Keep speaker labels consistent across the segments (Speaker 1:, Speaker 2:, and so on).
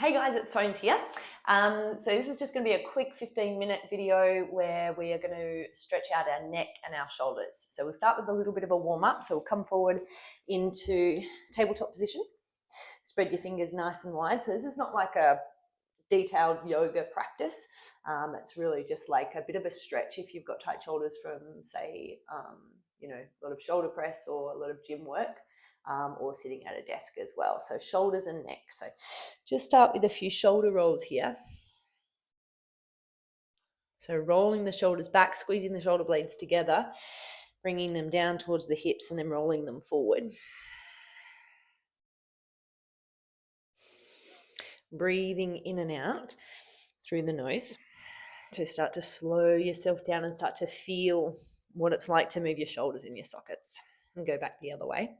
Speaker 1: Hey guys, it's Sones here. So this is just going to be a quick 15-minute video where we are going to stretch out our neck and our shoulders. So we'll start with a little bit of a warm-up. So we'll come forward into tabletop position. Spread your fingers nice and wide. So this is not like a detailed yoga practice. It's really just like a bit of a stretch if you've got tight shoulders from, say, a lot of shoulder press or a lot of gym work. Or sitting at a desk as well. So shoulders and neck. So just start with a few shoulder rolls here. So rolling the shoulders back, squeezing the shoulder blades together, bringing them down towards the hips and then rolling them forward. Breathing in and out through the nose. So start to slow yourself down and start to feel what it's like to move your shoulders in your sockets. And go back the other way.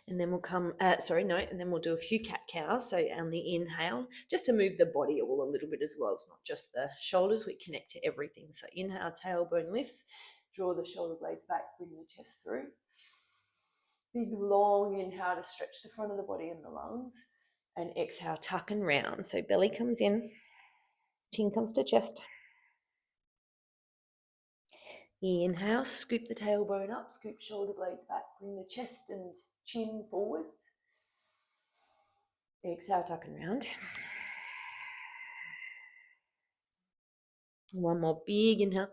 Speaker 1: And then we'll and then we'll do a few cat-cows. So on the inhale, just to move the body all a little bit as well. It's not just the shoulders, we connect to everything. So inhale, tailbone lifts, draw the shoulder blades back, bring the chest through. Big long inhale to stretch the front of the body and the lungs. And exhale, tuck and round. So belly comes in, chin comes to chest. Inhale, scoop the tailbone up, scoop shoulder blades back, bring the chest and chin forwards. Exhale, tuck and round. One more big inhale.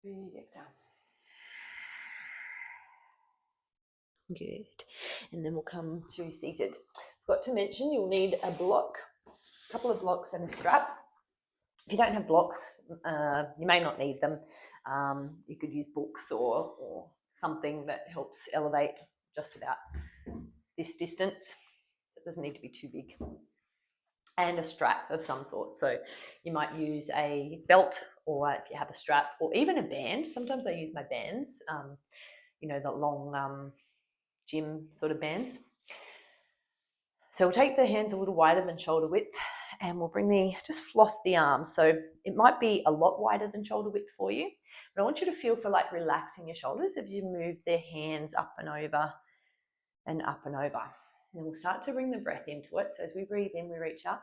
Speaker 1: Big exhale. Good. And then we'll come to seated. Forgot to mention you'll need a block, a couple of blocks and a strap. If you don't have blocks, you may not need them. You could use books or something that helps elevate just about this distance. It doesn't need to be too big. And a strap of some sort. So you might use a belt, or if you have a strap, or even a band. Sometimes I use my bands, the long gym sort of bands. So we'll take the hands a little wider than shoulder width and we'll just floss the arms. So it might be a lot wider than shoulder width for you, but I want you to feel for like relaxing your shoulders as you move their hands up and over and up and over. And we'll start to bring the breath into it. So as we breathe in, we reach up.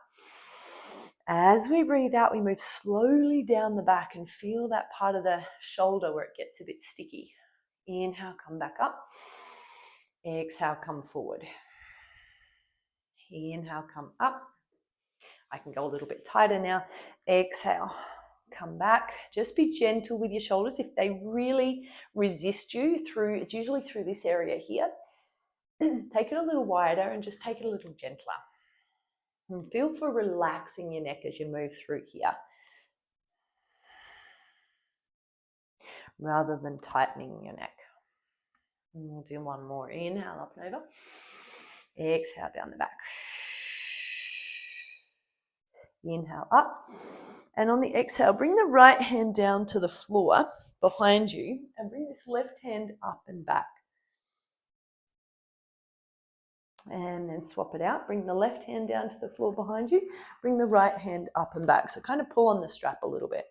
Speaker 1: As we breathe out, we move slowly down the back and feel that part of the shoulder where it gets a bit sticky. Inhale, come back up. Exhale, come forward. Inhale, come up. I can go a little bit tighter now. Exhale, come back. Just be gentle with your shoulders. If they really resist you it's usually through this area here. Take it a little wider and just take it a little gentler. And feel for relaxing your neck as you move through here, rather than tightening your neck. And we'll do one more. Inhale, up and over. Exhale, down the back. Inhale, up. And on the exhale, bring the right hand down to the floor behind you and bring this left hand up and back. And then swap it out. Bring the left hand down to the floor behind you. Bring the right hand up and back. So kind of pull on the strap a little bit.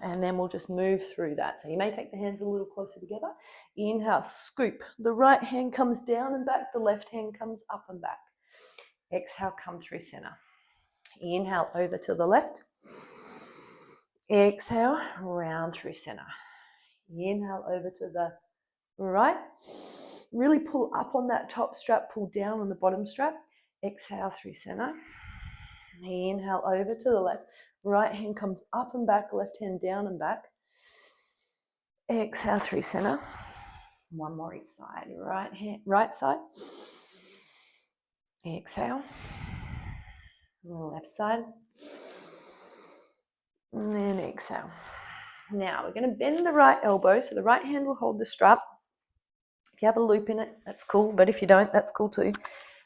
Speaker 1: And then we'll just move through that. So you may take the hands a little closer together. Inhale, scoop. The right hand comes down and back. The left hand comes up and back. Exhale, come through center. Inhale, over to the left. Exhale, round through center. Inhale, over to the right. Really pull up on that top strap, pull down on the bottom strap. Exhale through center. Inhale, over to the left. Right hand comes up and back, left hand down and back. Exhale through center. One more each side. Right side. Exhale. Left side. And exhale. Now we're going to bend the right elbow, so the right hand will hold the strap. If you have a loop in it, that's cool, but if you don't, that's cool too.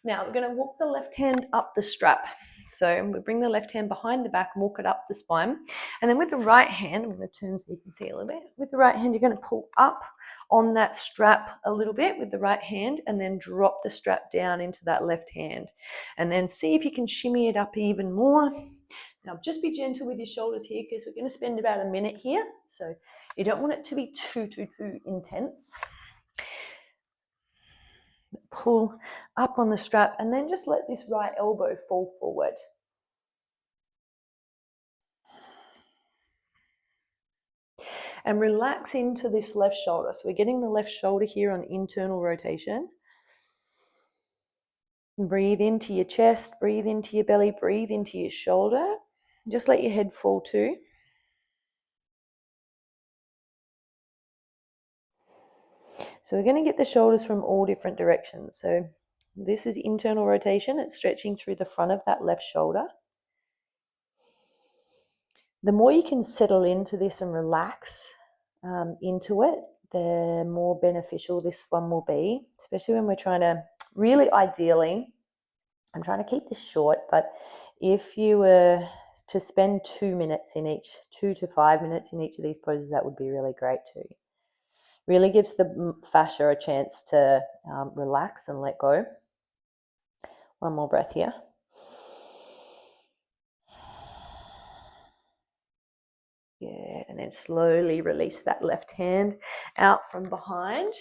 Speaker 1: Now we're going to walk the left hand up the strap. So we bring the left hand behind the back and walk it up the spine. And then with the right hand, I'm going to turn so you can see a little bit. With the right hand, you're going to pull up on that strap a little bit with the right hand and then drop the strap down into that left hand. And then see if you can shimmy it up even more. Now just be gentle with your shoulders here because we're going to spend about a minute here. So you don't want it to be too intense. Pull up on the strap and then just let this right elbow fall forward. And relax into this left shoulder. So we're getting the left shoulder here on internal rotation. Breathe into your chest, breathe into your belly, breathe into your shoulder. Just let your head fall too. So we're going to get the shoulders from all different directions. So this is internal rotation. It's stretching through the front of that left shoulder. The more you can settle into this and relax into it, the more beneficial this one will be, especially when we're trying to, really ideally, I'm trying to keep this short, but if you were to spend 2 minutes in each, 2 to 5 minutes in each of these poses, that would be really great too. Really gives the fascia a chance to relax and let go. One more breath here. Good, and then slowly release that left hand out from behind,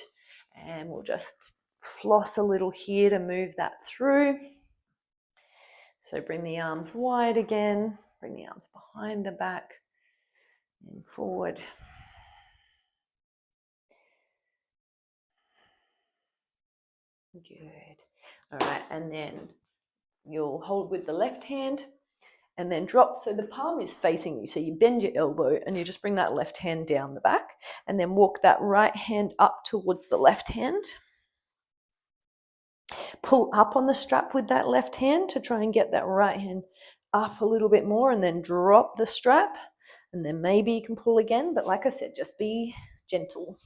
Speaker 1: and we'll just floss a little here to move that through. So bring the arms wide again, bring the arms behind the back and forward. Good. All right, and then you'll hold with the left hand and then drop so the palm is facing you. So you bend your elbow and you just bring that left hand down the back and then walk that right hand up towards the left hand. Pull up on the strap with that left hand to try and get that right hand up a little bit more and then drop the strap. And then maybe you can pull again, but like I said, just be gentle.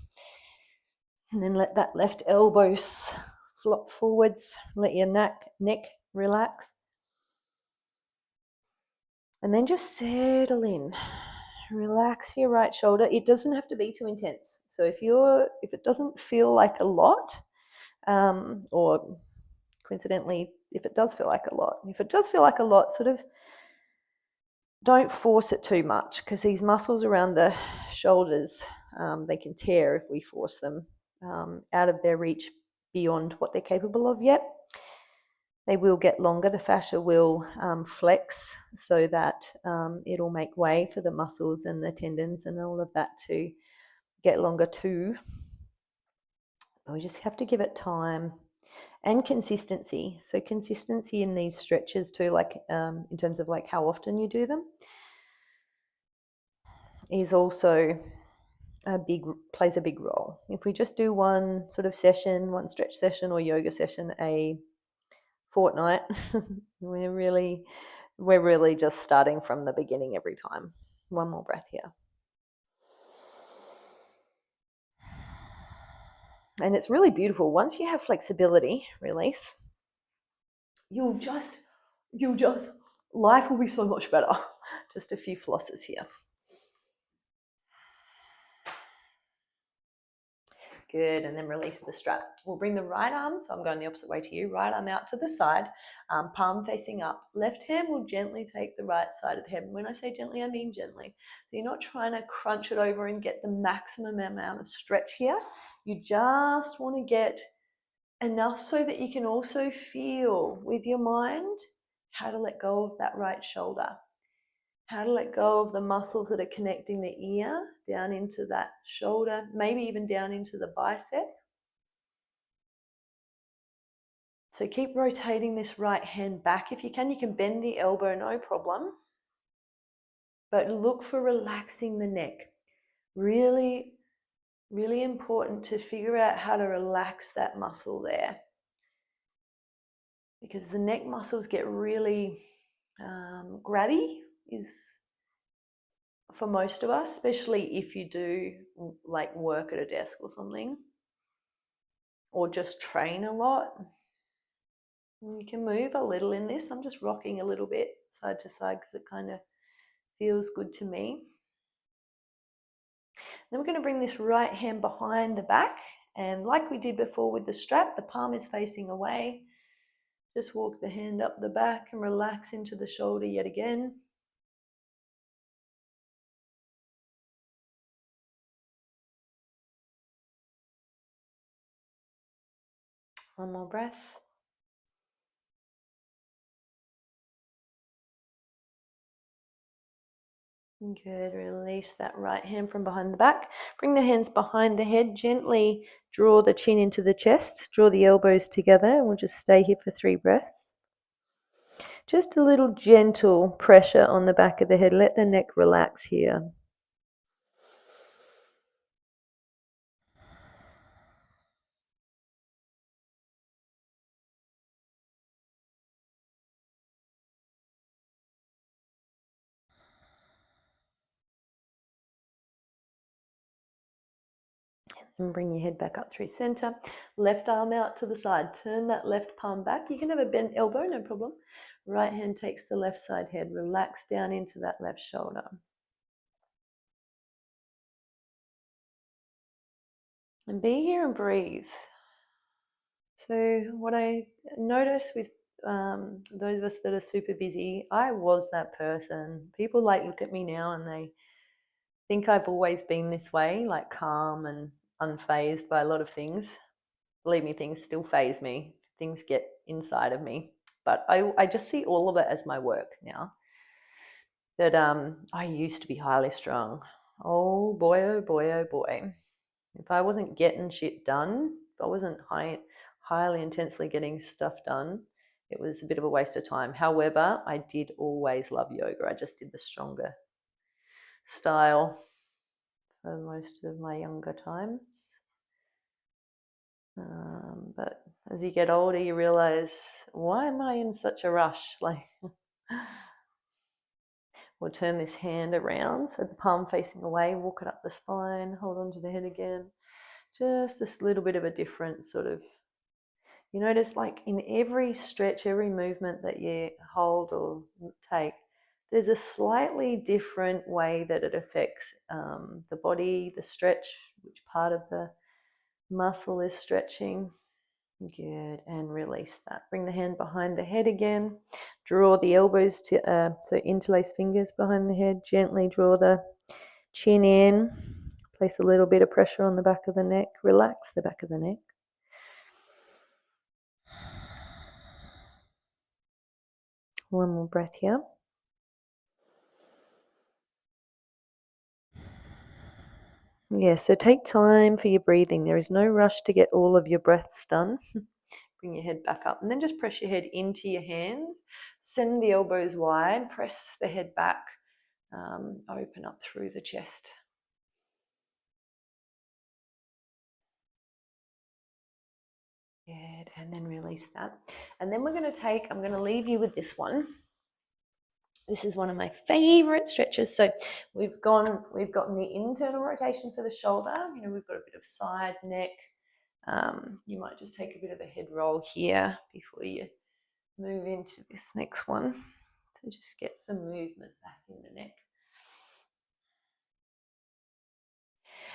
Speaker 1: And then let that left elbow flop forwards. Let your neck relax. And then just settle in. Relax your right shoulder. It doesn't have to be too intense. So if it doesn't feel like a lot, or coincidentally, if it does feel like a lot, sort of don't force it too much, because these muscles around the shoulders, they can tear if we force them out of their reach beyond what they're capable of yet. They will get longer. The fascia will flex so that it'll make way for the muscles and the tendons and all of that to get longer too. We just have to give it time and consistency. So consistency in these stretches too, like in terms of like how often you do them, is also plays a big role. If we just do one sort of session, one stretch session or yoga session a fortnight, we're really just starting from the beginning every time. One more breath here. And it's really beautiful. Once you have flexibility, release, you'll just, life will be so much better. Just a few flosses here. Good, and then release the strap. We'll bring the right arm, so I'm going the opposite way to you, right arm out to the side, palm facing up. Left hand will gently take the right side of the head. And when I say gently, I mean gently. So you're not trying to crunch it over and get the maximum amount of stretch here. You just want to get enough so that you can also feel with your mind how to let go of that right shoulder. How to let go of the muscles that are connecting the ear down into that shoulder, maybe even down into the bicep. So keep rotating this right hand back. If you can bend the elbow, no problem. But look for relaxing the neck. Really, really important to figure out how to relax that muscle there. Because the neck muscles get really grabby, is for most of us, especially if you do like work at a desk or something, or just train a lot. You can move a little in this. I'm just rocking a little bit side to side because it kind of feels good to me. Then we're going to bring this right hand behind the back, and like we did before with the strap, the palm is facing away. Just walk the hand up the back and relax into the shoulder yet again. One more breath. Good. Release that right hand from behind the back. Bring the hands behind the head. Gently draw the chin into the chest. Draw the elbows together, and we'll just stay here for 3 breaths. Just a little gentle pressure on the back of the head. Let the neck relax here. And bring your head back up through center. Left arm out to the side. Turn that left palm back. You can have a bent elbow, no problem. Right hand takes the left side head. Relax down into that left shoulder. And be here and breathe. So what I notice with those of us that are super busy, I was that person. People like look at me now and they think I've always been this way, like calm and unfazed by a lot of things. Believe me, things still faze me. Things get inside of me. But I just see all of it as my work now. That I used to be highly strung. Oh boy, oh boy, oh boy. If I wasn't getting shit done, if I wasn't highly intensely getting stuff done, it was a bit of a waste of time. However, I did always love yoga. I just did the stronger style for most of my younger times. But as you get older, you realize, why am I in such a rush? Like, we'll turn this hand around, so the palm facing away, walk it up the spine, hold on to the head again. Just a little bit of a different sort of, you notice like in every stretch, every movement that you hold or take, there's a slightly different way that it affects the body, the stretch, which part of the muscle is stretching. Good, and release that. Bring the hand behind the head again. Draw the elbows to, so interlace fingers behind the head. Gently draw the chin in. Place a little bit of pressure on the back of the neck. Relax the back of the neck. One more breath here. Yeah, so take time for your breathing. There is no rush to get all of your breaths done. Bring your head back up and then just press your head into your hands. Send the elbows wide, press the head back, open up through the chest. Good, and then release that. And then I'm going to leave you with this one. This is one of my favorite stretches. So we've gotten the internal rotation for the shoulder. You know, we've got a bit of side neck. You might just take a bit of a head roll here before you move into this next one. So just get some movement back in the neck.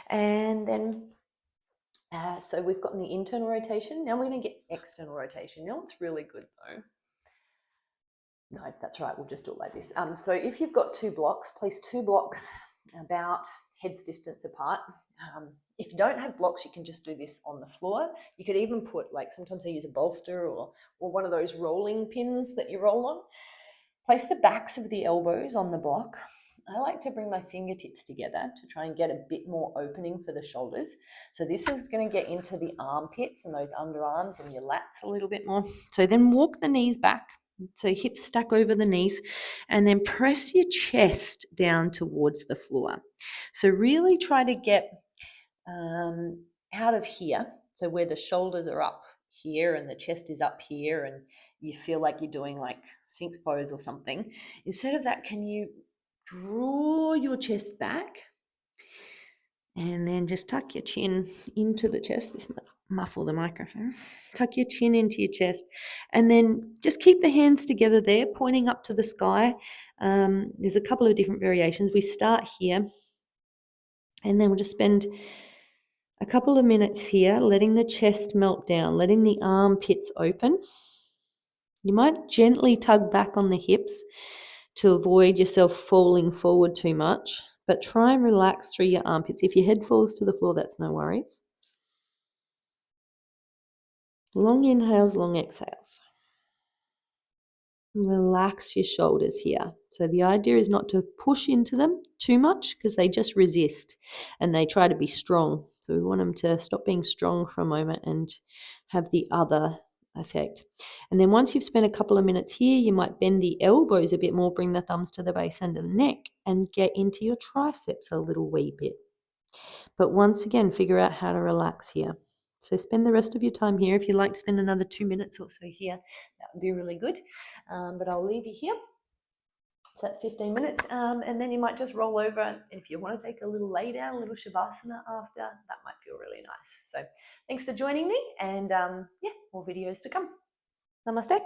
Speaker 1: And then, so we've gotten the internal rotation. Now we're going to get external rotation. Now what's really good though, no, that's right, we'll just do it like this. So if you've got 2 blocks, place 2 blocks about head's distance apart. If you don't have blocks, you can just do this on the floor. You could even put, like, sometimes I use a bolster or one of those rolling pins that you roll on. Place the backs of the elbows on the block. I like to bring my fingertips together to try and get a bit more opening for the shoulders. So this is going to get into the armpits and those underarms and your lats a little bit more. So then walk the knees back. So hips stack over the knees, and then press your chest down towards the floor. So really try to get out of here, so where the shoulders are up here and the chest is up here and you feel like you're doing like Sphinx pose or something. Instead of that, can you draw your chest back and then just tuck your chin into the chest? This might muffle the microphone. Tuck your chin into your chest and then just keep the hands together there, pointing up to the sky. There's a couple of different variations. We start here and then we'll just spend a couple of minutes here, letting the chest melt down, letting the armpits open. You might gently tug back on the hips to avoid yourself falling forward too much, but try and relax through your armpits. If your head falls to the floor, that's no worries. Long inhales, long exhales. Relax your shoulders here. So the idea is not to push into them too much because they just resist and they try to be strong. So we want them to stop being strong for a moment and have the other effect. And then once you've spent a couple of minutes here, you might bend the elbows a bit more, bring the thumbs to the base end of the neck and get into your triceps a little wee bit. But once again, figure out how to relax here. So spend the rest of your time here. If you'd like to spend another 2 minutes or so here, that would be really good. But I'll leave you here. So that's 15 minutes. And then you might just roll over. And if you want to take a little lay down, a little shavasana after, that might feel really nice. So thanks for joining me. And yeah, more videos to come. Namaste.